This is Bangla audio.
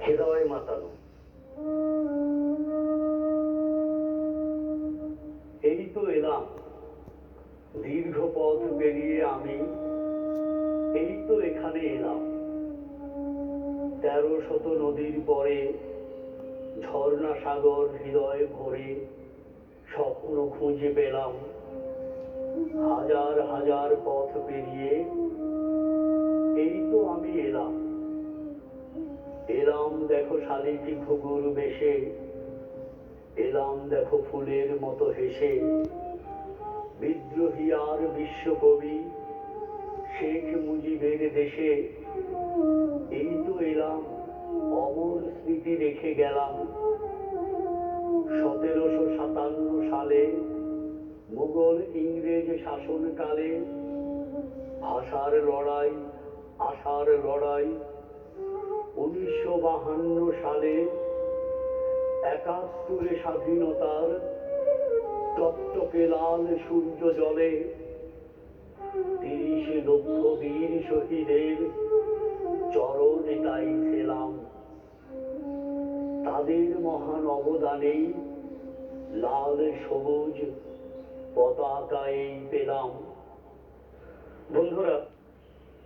হৃদয় মাতানো। এই তো এলাম দীর্ঘ পথ পেরিয়ে আমি, এই তো এখানে এলাম ১৩০০ নদীর পরে, ঝর্ণা সাগর হৃদয় ভরে স্বপ্ন খুঁজে পেলাম। হাজার হাজার পথ পেরিয়ে এই তো আমি এলাম। এলাম দেখো শালিক ঘুঘুর বেশে, এলাম দেখো ফুলের মতো হেসে। বিদ্রোহী আর বিশ্বকবি শেখ মুজিবের দেশে, এই তো এলাম অমর স্মৃতি রেখে গেলাম। ১৭৫৭ সালে মুঘল ইংরেজ শাসনকালে, ভাষার লড়াই আশার লড়াই। ১৯৫২ সালে ৭১ স্বাধীনতার টকটকে লাল সূর্য জলে। ৩০ লক্ষ বীর শহীদের চরণে গাইছিলাম। তাদের মহান অবদানে লাল সবুজ পতাকায় পেলাম। বন্ধুরা,